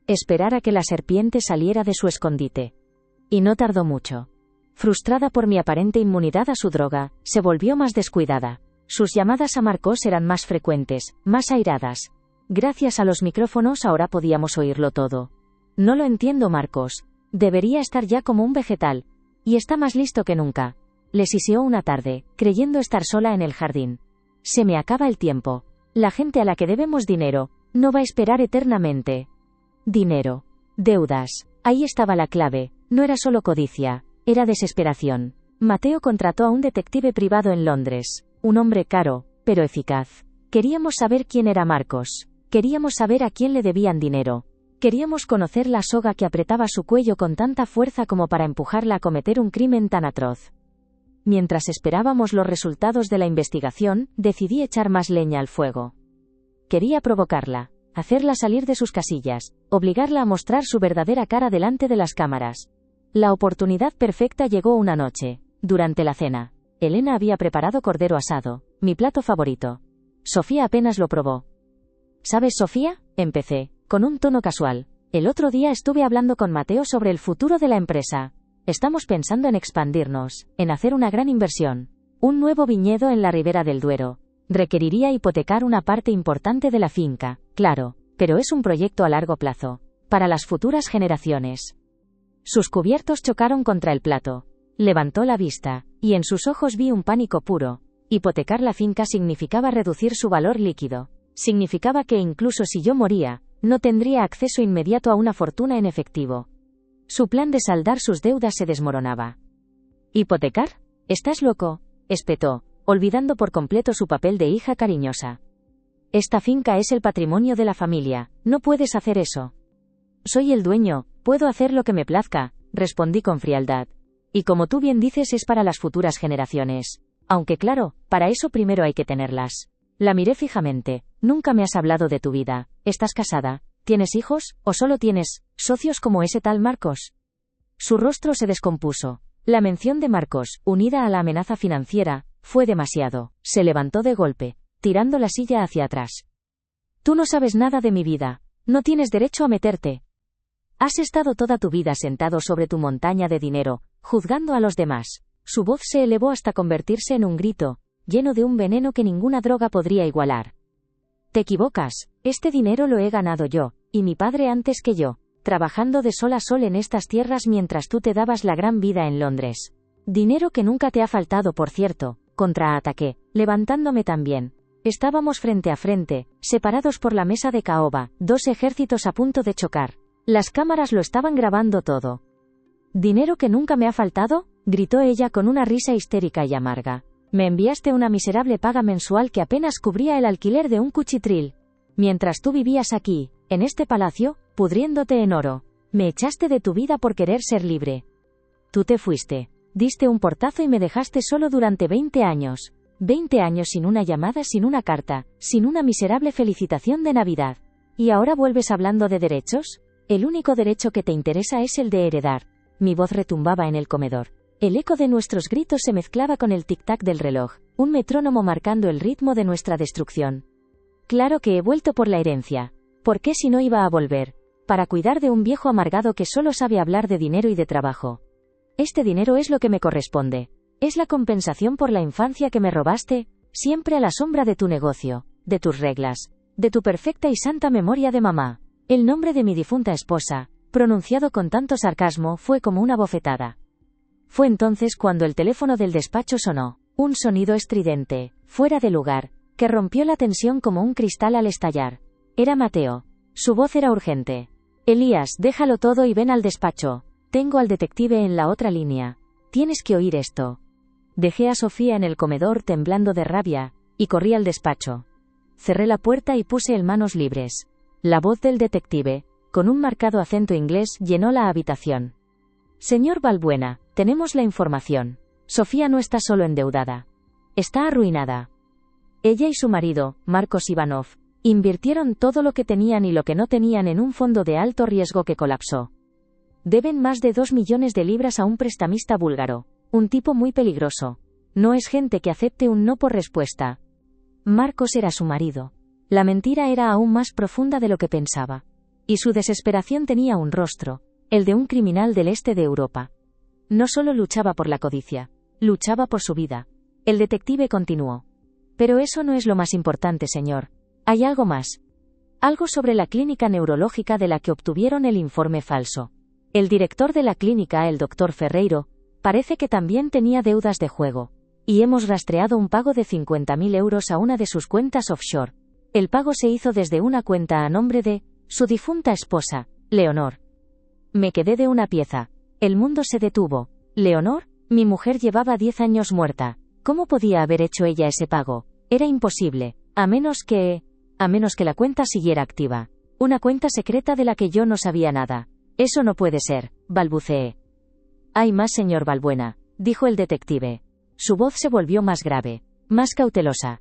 Esperar a que la serpiente saliera de su escondite. Y no tardó mucho. Frustrada por mi aparente inmunidad a su droga, se volvió más descuidada. Sus llamadas a Marcos eran más frecuentes, más airadas. Gracias a los micrófonos ahora podíamos oírlo todo. No lo entiendo, Marcos. Debería estar ya como un vegetal. Y está más listo que nunca. Le siseó una tarde, creyendo estar sola en el jardín. Se me acaba el tiempo. La gente a la que debemos dinero, no va a esperar eternamente. Dinero. Deudas. Ahí estaba la clave. No era solo codicia. Era desesperación. Mateo contrató a un detective privado en Londres. Un hombre caro, pero eficaz. Queríamos saber quién era Marcos. Queríamos saber a quién le debían dinero. Queríamos conocer la soga que apretaba su cuello con tanta fuerza como para empujarla a cometer un crimen tan atroz. Mientras esperábamos los resultados de la investigación, decidí echar más leña al fuego. Quería provocarla, hacerla salir de sus casillas, obligarla a mostrar su verdadera cara delante de las cámaras. La oportunidad perfecta llegó una noche, durante la cena. Elena había preparado cordero asado, mi plato favorito. Sofía apenas lo probó. ¿Sabes, Sofía?, empecé, con un tono casual. El otro día estuve hablando con Mateo sobre el futuro de la empresa. Estamos pensando en expandirnos, en hacer una gran inversión. Un nuevo viñedo en la ribera del Duero. Requeriría hipotecar una parte importante de la finca, claro, pero es un proyecto a largo plazo, para las futuras generaciones. Sus cubiertos chocaron contra el plato. Levantó la vista, y en sus ojos vi un pánico puro. Hipotecar la finca significaba reducir su valor líquido. Significaba que incluso si yo moría, no tendría acceso inmediato a una fortuna en efectivo. Su plan de saldar sus deudas se desmoronaba. ¿Hipotecar? ¿Estás loco?, espetó, olvidando por completo su papel de hija cariñosa. Esta finca es el patrimonio de la familia, no puedes hacer eso. Soy el dueño, puedo hacer lo que me plazca, respondí con frialdad. Y como tú bien dices, es para las futuras generaciones. Aunque claro, para eso primero hay que tenerlas. La miré fijamente. Nunca me has hablado de tu vida. ¿Estás casada? ¿Tienes hijos? ¿O solo tienes socios como ese tal Marcos? Su rostro se descompuso. La mención de Marcos, unida a la amenaza financiera, fue demasiado. Se levantó de golpe, tirando la silla hacia atrás. Tú no sabes nada de mi vida. No tienes derecho a meterte. Has estado toda tu vida sentado sobre tu montaña de dinero, juzgando a los demás. Su voz se elevó hasta convertirse en un grito, lleno de un veneno que ninguna droga podría igualar. Te equivocas. Este dinero lo he ganado yo, y mi padre antes que yo, trabajando de sol a sol en estas tierras mientras tú te dabas la gran vida en Londres. Dinero que nunca te ha faltado, por cierto, contraataqué, levantándome también. Estábamos frente a frente, separados por la mesa de caoba, 2 ejércitos a punto de chocar. Las cámaras lo estaban grabando todo. ¿Dinero que nunca me ha faltado?, gritó ella con una risa histérica y amarga. Me enviaste una miserable paga mensual que apenas cubría el alquiler de un cuchitril. Mientras tú vivías aquí, en este palacio, pudriéndote en oro. Me echaste de tu vida por querer ser libre. Tú te fuiste. Diste un portazo y me dejaste solo durante 20 años. 20 años sin una llamada, sin una carta, sin una miserable felicitación de Navidad. ¿Y ahora vuelves hablando de derechos? El único derecho que te interesa es el de heredar. Mi voz retumbaba en el comedor. El eco de nuestros gritos se mezclaba con el tic-tac del reloj, un metrónomo marcando el ritmo de nuestra destrucción. Claro que he vuelto por la herencia. ¿Por qué si no iba a volver? Para cuidar de un viejo amargado que solo sabe hablar de dinero y de trabajo. Este dinero es lo que me corresponde. Es la compensación por la infancia que me robaste, siempre a la sombra de tu negocio, de tus reglas, de tu perfecta y santa memoria de mamá. El nombre de mi difunta esposa, pronunciado con tanto sarcasmo, fue como una bofetada. Fue entonces cuando el teléfono del despacho sonó, un sonido estridente, fuera de lugar, que rompió la tensión como un cristal al estallar. Era Mateo. Su voz era urgente. Elías, déjalo todo y ven al despacho. Tengo al detective en la otra línea. Tienes que oír esto. Dejé a Sofía en el comedor temblando de rabia, y corrí al despacho. Cerré la puerta y puse en manos libres. La voz del detective, con un marcado acento inglés, llenó la habitación. Señor Balbuena, tenemos la información. Sofía no está solo endeudada. Está arruinada. Ella y su marido, Marcos Ivanov, invirtieron todo lo que tenían y lo que no tenían en un fondo de alto riesgo que colapsó. Deben más de 2 millones de libras a un prestamista búlgaro, un tipo muy peligroso. No es gente que acepte un no por respuesta. Marcos era su marido. La mentira era aún más profunda de lo que pensaba. Y su desesperación tenía un rostro, el de un criminal del este de Europa. No solo luchaba por la codicia, luchaba por su vida. El detective continuó. Pero eso no es lo más importante, señor. Hay algo más. Algo sobre la clínica neurológica de la que obtuvieron el informe falso. El director de la clínica, el Dr. Ferreiro, parece que también tenía deudas de juego. Y hemos rastreado un pago de 50.000 euros a una de sus cuentas offshore. El pago se hizo desde una cuenta a nombre de su difunta esposa, Leonor. Me quedé de una pieza. El mundo se detuvo. ¿Leonor? Mi mujer llevaba 10 años muerta. ¿Cómo podía haber hecho ella ese pago? Era imposible, a menos que la cuenta siguiera activa. Una cuenta secreta de la que yo no sabía nada. Eso no puede ser, balbuceé. Hay más, señor Balbuena, dijo el detective. Su voz se volvió más grave, más cautelosa.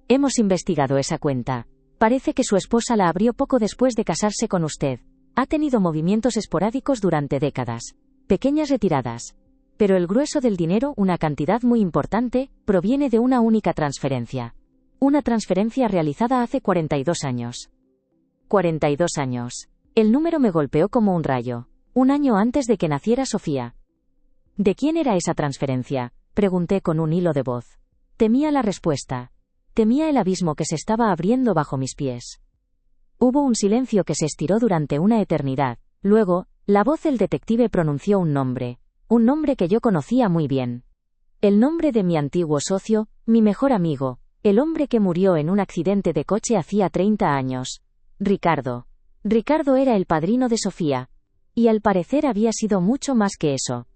Hemos investigado esa cuenta. Parece que su esposa la abrió poco después de casarse con usted. Ha tenido movimientos esporádicos durante décadas. Pequeñas retiradas. Pero el grueso del dinero, una cantidad muy importante, proviene de una única transferencia. Una transferencia realizada hace 42 años. 42 años. El número me golpeó como un rayo. Un año antes de que naciera Sofía. ¿De quién era esa transferencia?, pregunté con un hilo de voz. Temía la respuesta. Temía el abismo que se estaba abriendo bajo mis pies. Hubo un silencio que se estiró durante una eternidad. Luego, la voz del detective pronunció un nombre que yo conocía muy bien. El nombre de mi antiguo socio, mi mejor amigo, el hombre que murió en un accidente de coche hacía 30 años. Ricardo. Ricardo era el padrino de Sofía. Y al parecer había sido mucho más que eso.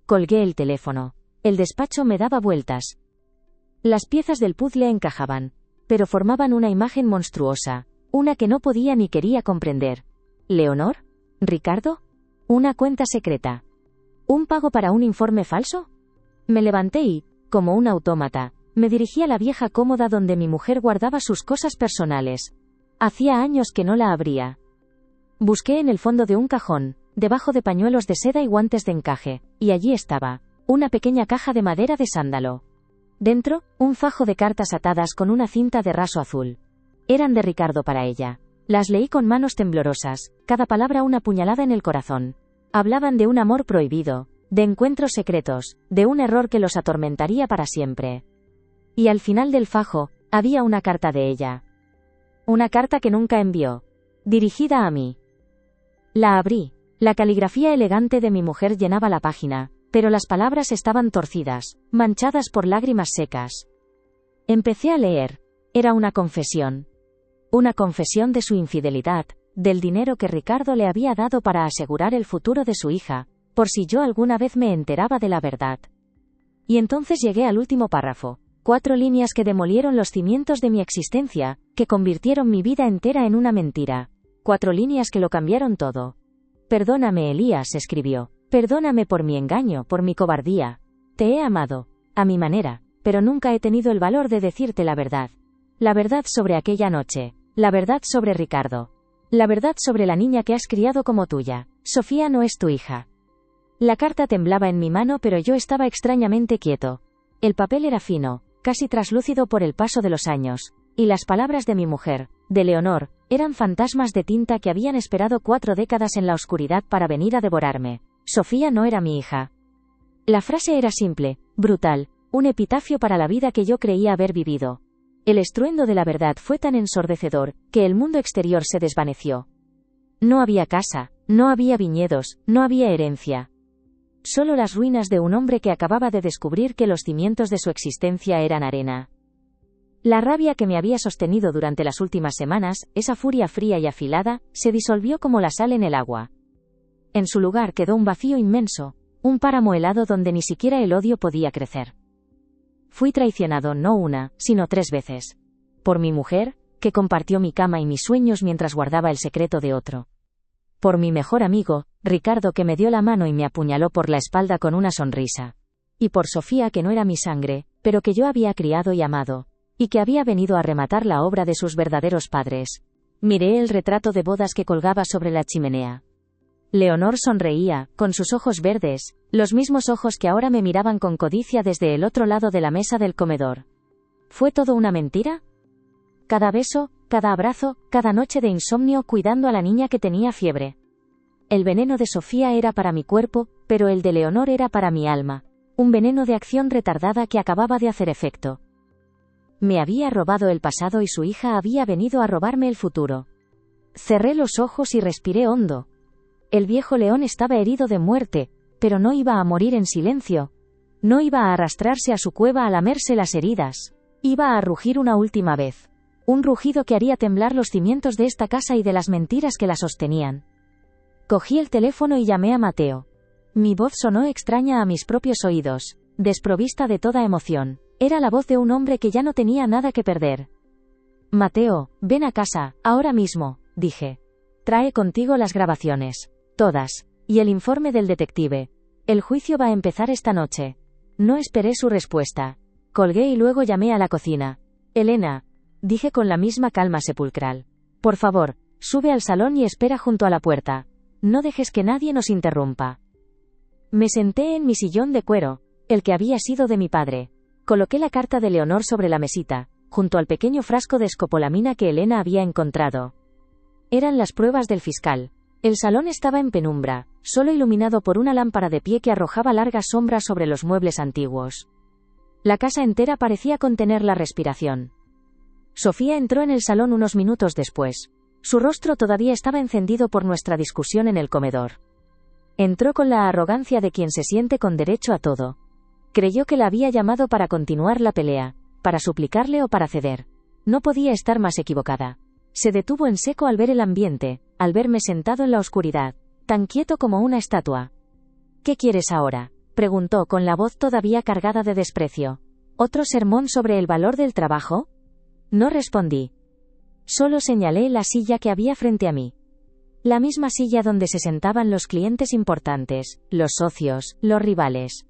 Colgué el teléfono. El despacho me daba vueltas. Las piezas del puzzle encajaban, pero formaban una imagen monstruosa, una que no podía ni quería comprender. ¿Leonor? ¿Ricardo? ¿Una cuenta secreta? ¿Un pago para un informe falso? Me levanté y, como un autómata, me dirigí a la vieja cómoda donde mi mujer guardaba sus cosas personales. Hacía años que no la abría. Busqué en el fondo de un cajón, debajo de pañuelos de seda y guantes de encaje, y allí estaba, una pequeña caja de madera de sándalo. Dentro, un fajo de cartas atadas con una cinta de raso azul. Eran de Ricardo para ella. Las leí con manos temblorosas, cada palabra una puñalada en el corazón. Hablaban de un amor prohibido, de encuentros secretos, de un error que los atormentaría para siempre. Y al final del fajo, había una carta de ella. Una carta que nunca envió. Dirigida a mí. La abrí. La caligrafía elegante de mi mujer llenaba la página, pero las palabras estaban torcidas, manchadas por lágrimas secas. Empecé a leer. Era una confesión. Una confesión de su infidelidad, del dinero que Ricardo le había dado para asegurar el futuro de su hija, por si yo alguna vez me enteraba de la verdad. Y entonces llegué al último párrafo. 4 líneas que demolieron los cimientos de mi existencia, que convirtieron mi vida entera en una mentira. 4 líneas que lo cambiaron todo. Perdóname, Elías, escribió. Perdóname por mi engaño, por mi cobardía. Te he amado, a mi manera, pero nunca he tenido el valor de decirte la verdad. La verdad sobre aquella noche. La verdad sobre Ricardo. La verdad sobre la niña que has criado como tuya. Sofía no es tu hija. La carta temblaba en mi mano, pero yo estaba extrañamente quieto. El papel era fino, casi traslúcido por el paso de los años, y las palabras de mi mujer, de Leonor, eran fantasmas de tinta que habían esperado 4 décadas en la oscuridad para venir a devorarme. Sofía no era mi hija. La frase era simple, brutal, un epitafio para la vida que yo creía haber vivido. El estruendo de la verdad fue tan ensordecedor, que el mundo exterior se desvaneció. No había casa, no había viñedos, no había herencia. Solo las ruinas de un hombre que acababa de descubrir que los cimientos de su existencia eran arena. La rabia que me había sostenido durante las últimas semanas, esa furia fría y afilada, se disolvió como la sal en el agua. En su lugar quedó un vacío inmenso, Un páramo helado donde ni siquiera el odio podía crecer. Fui traicionado no una, sino 3 veces. Por mi mujer, que compartió mi cama y mis sueños mientras guardaba el secreto de otro. Por mi mejor amigo, Ricardo, que me dio la mano y me apuñaló por la espalda con una sonrisa. Y por Sofía, que no era mi sangre, pero que yo había criado y amado, y que había venido a rematar la obra de sus verdaderos padres. Miré el retrato de bodas que colgaba sobre la chimenea. Leonor sonreía, con sus ojos verdes, los mismos ojos que ahora me miraban con codicia desde el otro lado de la mesa del comedor. ¿Fue todo una mentira? Cada beso, cada abrazo, cada noche de insomnio cuidando a la niña que tenía fiebre. El veneno de Sofía era para mi cuerpo, pero el de Leonor era para mi alma. Un veneno de acción retardada que acababa de hacer efecto. Me había robado el pasado y su hija había venido a robarme el futuro. Cerré los ojos y respiré hondo. El viejo león estaba herido de muerte, pero no iba a morir en silencio. No iba a arrastrarse a su cueva a lamerse las heridas. Iba a rugir una última vez. Un rugido que haría temblar los cimientos de esta casa y de las mentiras que la sostenían. Cogí el teléfono y llamé a Mateo. Mi voz sonó extraña a mis propios oídos, desprovista de toda emoción. Era la voz de un hombre que ya no tenía nada que perder. Mateo, ven a casa, ahora mismo, dije. Trae contigo las grabaciones. Todas. Y el informe del detective. El juicio va a empezar esta noche. No esperé su respuesta. Colgué y luego llamé a la cocina. Elena, dije con la misma calma sepulcral. Por favor, sube al salón y espera junto a la puerta. No dejes que nadie nos interrumpa. Me senté en mi sillón de cuero, el que había sido de mi padre. Coloqué la carta de Leonor sobre la mesita, junto al pequeño frasco de escopolamina que Elena había encontrado. Eran las pruebas del fiscal. El salón estaba en penumbra, solo iluminado por una lámpara de pie que arrojaba largas sombras sobre los muebles antiguos. La casa entera parecía contener la respiración. Sofía entró en el salón unos minutos después. Su rostro todavía estaba encendido por nuestra discusión en el comedor. Entró con la arrogancia de quien se siente con derecho a todo. Creyó que la había llamado para continuar la pelea, para suplicarle o para ceder. No podía estar más equivocada. Se detuvo en seco al ver el ambiente, al verme sentado en la oscuridad, tan quieto como una estatua. ¿Qué quieres ahora?, preguntó con la voz todavía cargada de desprecio. ¿Otro sermón sobre el valor del trabajo? No respondí. Solo señalé la silla que había frente a mí. La misma silla donde se sentaban los clientes importantes, los socios, los rivales.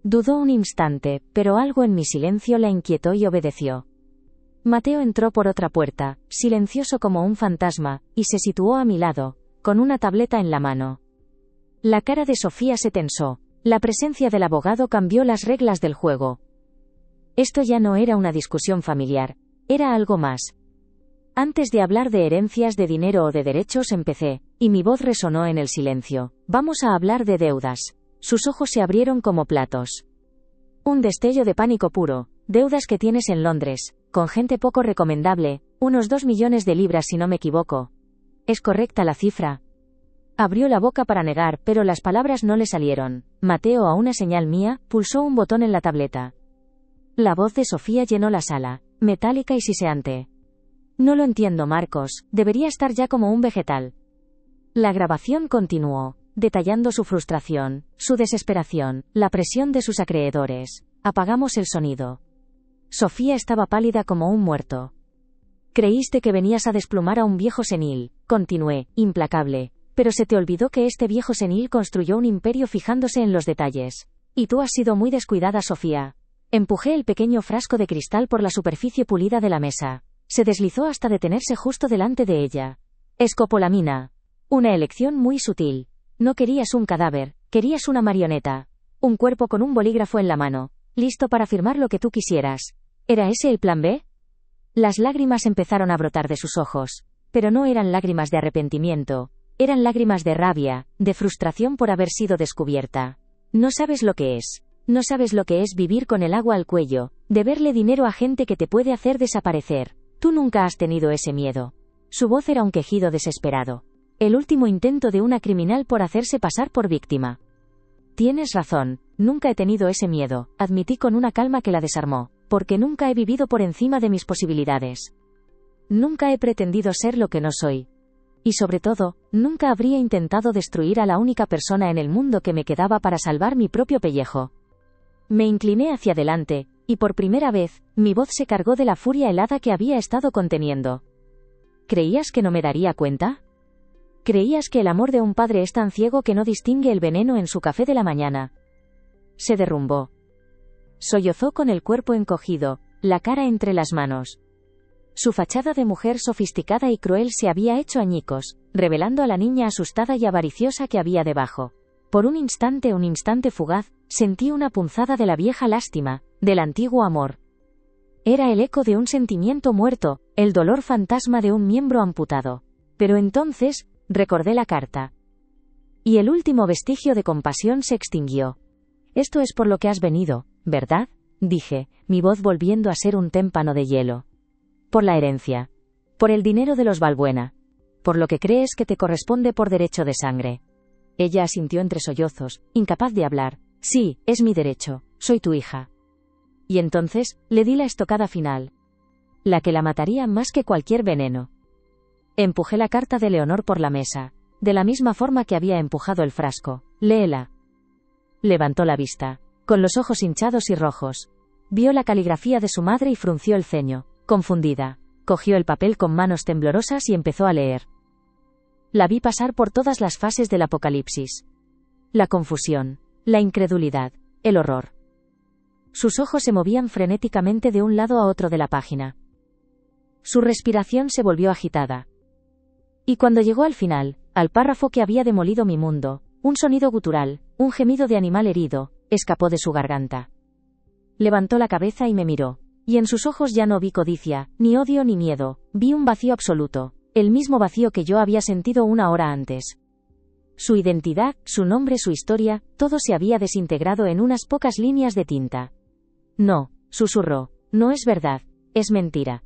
Dudó un instante, pero algo en mi silencio la inquietó y obedeció. Mateo entró por otra puerta, silencioso como un fantasma, y se situó a mi lado, con una tableta en la mano. La cara de Sofía se tensó. La presencia del abogado cambió las reglas del juego. Esto ya no era una discusión familiar, era algo más. Antes de hablar de herencias, de dinero o de derechos empecé, y mi voz resonó en el silencio. Vamos a hablar de deudas. Sus ojos se abrieron como platos. Un destello de pánico puro. Deudas que tienes en Londres, con gente poco recomendable, unos 2 millones de libras si no me equivoco. ¿Es correcta la cifra? Abrió la boca para negar, pero las palabras no le salieron. Mateo, a una señal mía, pulsó un botón en la tableta. La voz de Sofía llenó la sala, metálica y siseante. No lo entiendo, Marcos, debería estar ya como un vegetal. La grabación continuó, detallando su frustración, su desesperación, la presión de sus acreedores. Apagamos el sonido. Sofía estaba pálida como un muerto. Creíste que venías a desplumar a un viejo senil, continué, implacable, pero se te olvidó que este viejo senil construyó un imperio fijándose en los detalles. Y tú has sido muy descuidada, Sofía. Empujé el pequeño frasco de cristal por la superficie pulida de la mesa. Se deslizó hasta detenerse justo delante de ella. Escopolamina. Una elección muy sutil. No querías un cadáver, querías una marioneta. Un cuerpo con un bolígrafo en la mano, listo para firmar lo que tú quisieras. ¿Era ese el plan B? Las lágrimas empezaron a brotar de sus ojos, pero no eran lágrimas de arrepentimiento, eran lágrimas de rabia, de frustración por haber sido descubierta. No sabes lo que es. No sabes lo que es vivir con el agua al cuello, deberle dinero a gente que te puede hacer desaparecer. Tú nunca has tenido ese miedo. Su voz era un quejido desesperado. El último intento de una criminal por hacerse pasar por víctima. Tienes razón, nunca he tenido ese miedo, admití con una calma que la desarmó, porque nunca he vivido por encima de mis posibilidades. Nunca he pretendido ser lo que no soy. Y sobre todo, nunca habría intentado destruir a la única persona en el mundo que me quedaba para salvar mi propio pellejo. Me incliné hacia adelante, y por primera vez, mi voz se cargó de la furia helada que había estado conteniendo. ¿Creías que no me daría cuenta? ¿Creías que el amor de un padre es tan ciego que no distingue el veneno en su café de la mañana? Se derrumbó. Sollozó con el cuerpo encogido, la cara entre las manos. Su fachada de mujer sofisticada y cruel se había hecho añicos, revelando a la niña asustada y avariciosa que había debajo. Por un instante fugaz, sentí una punzada de la vieja lástima, del antiguo amor. Era el eco de un sentimiento muerto, el dolor fantasma de un miembro amputado. Pero entonces, recordé la carta. Y el último vestigio de compasión se extinguió. Esto es por lo que has venido, ¿verdad? Dije, mi voz volviendo a ser un témpano de hielo. Por la herencia. Por el dinero de los Balbuena. Por lo que crees que te corresponde por derecho de sangre. Ella asintió entre sollozos, incapaz de hablar. Sí, es mi derecho, soy tu hija. Y entonces, le di la estocada final. La que la mataría más que cualquier veneno. Empujé la carta de Leonor por la mesa, de la misma forma que había empujado el frasco. Léela. Levantó la vista, con los ojos hinchados y rojos. Vio la caligrafía de su madre y frunció el ceño, confundida. Cogió el papel con manos temblorosas y empezó a leer. La vi pasar por todas las fases del apocalipsis. La confusión, la incredulidad, el horror. Sus ojos se movían frenéticamente de un lado a otro de la página. Su respiración se volvió agitada. Y cuando llegó al final, al párrafo que había demolido mi mundo, un sonido gutural, un gemido de animal herido, escapó de su garganta. Levantó la cabeza y me miró. Y en sus ojos ya no vi codicia, ni odio ni miedo, vi un vacío absoluto, el mismo vacío que yo había sentido una hora antes. Su identidad, su nombre, su historia, todo se había desintegrado en unas pocas líneas de tinta. No, susurró, no es verdad, es mentira.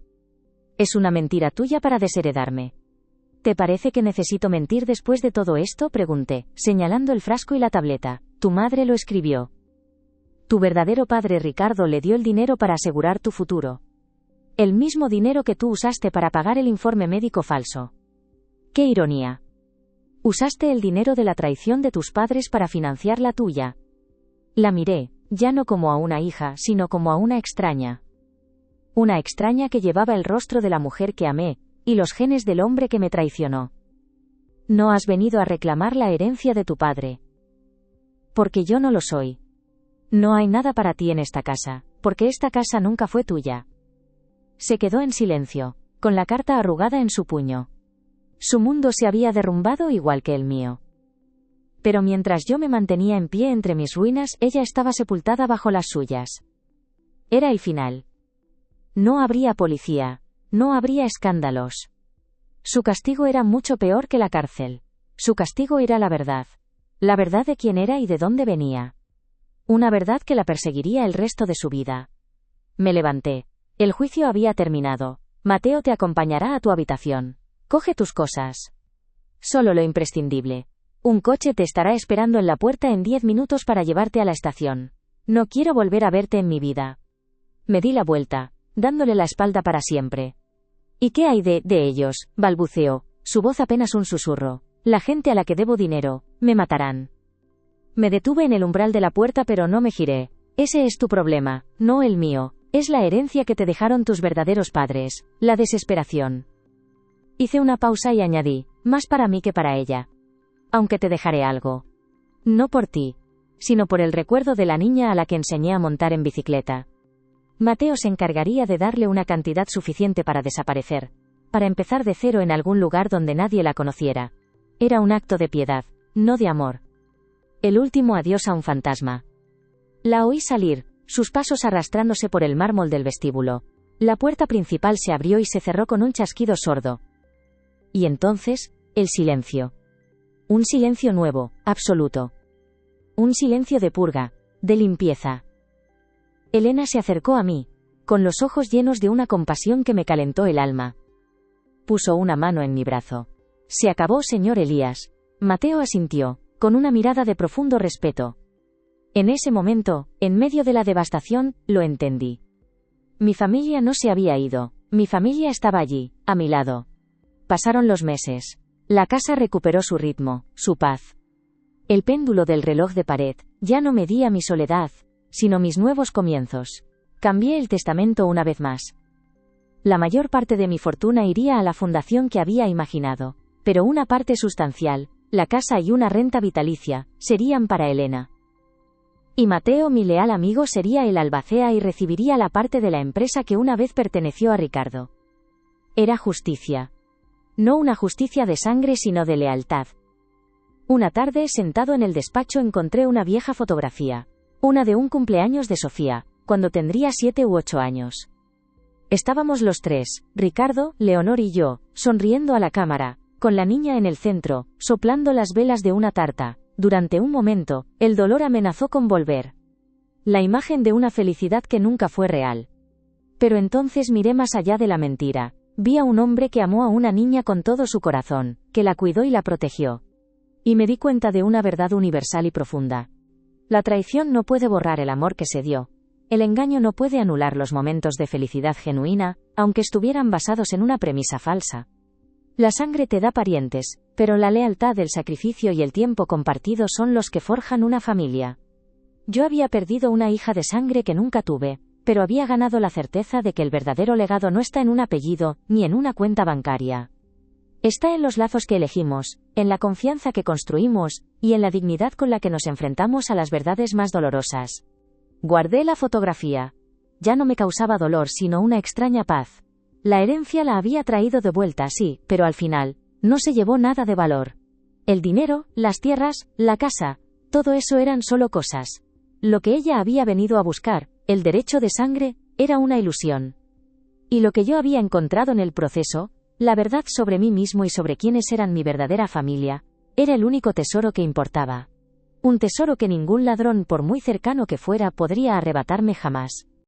Es una mentira tuya para desheredarme. ¿Te parece que necesito mentir después de todo esto? Pregunté, señalando el frasco y la tableta. Tu madre lo escribió. Tu verdadero padre Ricardo le dio el dinero para asegurar tu futuro. El mismo dinero que tú usaste para pagar el informe médico falso. ¡Qué ironía! Usaste el dinero de la traición de tus padres para financiar la tuya. La miré, ya no como a una hija, sino como a una extraña. Una extraña que llevaba el rostro de la mujer que amé, y los genes del hombre que me traicionó. No has venido a reclamar la herencia de tu padre. Porque yo no lo soy. No hay nada para ti en esta casa, porque esta casa nunca fue tuya. Se quedó en silencio, con la carta arrugada en su puño. Su mundo se había derrumbado igual que el mío. Pero mientras yo me mantenía en pie entre mis ruinas, ella estaba sepultada bajo las suyas. Era el final. No habría policía, no habría escándalos. Su castigo era mucho peor que la cárcel. Su castigo era la verdad. La verdad de quién era y de dónde venía. Una verdad que la perseguiría el resto de su vida. Me levanté. El juicio había terminado. Mateo te acompañará a tu habitación. Coge tus cosas. Solo lo imprescindible. Un coche te estará esperando en la puerta en 10 minutos para llevarte a la estación. No quiero volver a verte en mi vida. Me di la vuelta, dándole la espalda para siempre. ¿Y qué hay de ellos? Balbuceó, su voz apenas un susurro. La gente a la que debo dinero, me matarán. Me detuve en el umbral de la puerta pero no me giré. Ese es tu problema, no el mío. Es la herencia que te dejaron tus verdaderos padres, la desesperación. Hice una pausa y añadí, más para mí que para ella. Aunque te dejaré algo. No por ti, sino por el recuerdo de la niña a la que enseñé a montar en bicicleta. Mateo se encargaría de darle una cantidad suficiente para desaparecer, para empezar de cero en algún lugar donde nadie la conociera. Era un acto de piedad, no de amor. El último adiós a un fantasma. La oí salir, sus pasos arrastrándose por el mármol del vestíbulo. La puerta principal se abrió y se cerró con un chasquido sordo. Y entonces, el silencio. Un silencio nuevo, absoluto. Un silencio de purga, de limpieza. Elena se acercó a mí, con los ojos llenos de una compasión que me calentó el alma. Puso una mano en mi brazo. Se acabó, señor Elías. Mateo asintió, con una mirada de profundo respeto. En ese momento, en medio de la devastación, lo entendí. Mi familia no se había ido, mi familia estaba allí, a mi lado. Pasaron los meses. La casa recuperó su ritmo, su paz. El péndulo del reloj de pared ya no medía mi soledad, sino mis nuevos comienzos. Cambié el testamento una vez más. La mayor parte de mi fortuna iría a la fundación que había imaginado, pero una parte sustancial, la casa y una renta vitalicia, serían para Elena. Y Mateo, mi leal amigo, sería el albacea y recibiría la parte de la empresa que una vez perteneció a Ricardo. Era justicia. No una justicia de sangre sino de lealtad. Una tarde, sentado en el despacho, encontré una vieja fotografía. Una de un cumpleaños de Sofía, cuando tendría 7 u 8 años. Estábamos los tres, Ricardo, Leonor y yo, sonriendo a la cámara, con la niña en el centro, soplando las velas de una tarta. Durante un momento, el dolor amenazó con volver. La imagen de una felicidad que nunca fue real. Pero entonces miré más allá de la mentira. Vi a un hombre que amó a una niña con todo su corazón, que la cuidó y la protegió. Y me di cuenta de una verdad universal y profunda. La traición no puede borrar el amor que se dio. El engaño no puede anular los momentos de felicidad genuina, aunque estuvieran basados en una premisa falsa. La sangre te da parientes, pero la lealtad, el sacrificio y el tiempo compartido son los que forjan una familia. Yo había perdido una hija de sangre que nunca tuve, pero había ganado la certeza de que el verdadero legado no está en un apellido, ni en una cuenta bancaria. Está en los lazos que elegimos, en la confianza que construimos, y en la dignidad con la que nos enfrentamos a las verdades más dolorosas. Guardé la fotografía. Ya no me causaba dolor sino una extraña paz. La herencia la había traído de vuelta, sí, pero al final, no se llevó nada de valor. El dinero, las tierras, la casa, todo eso eran solo cosas. Lo que ella había venido a buscar, el derecho de sangre, era una ilusión. Y lo que yo había encontrado en el proceso, la verdad sobre mí mismo y sobre quiénes eran mi verdadera familia, era el único tesoro que importaba. Un tesoro que ningún ladrón, por muy cercano que fuera, podría arrebatarme jamás.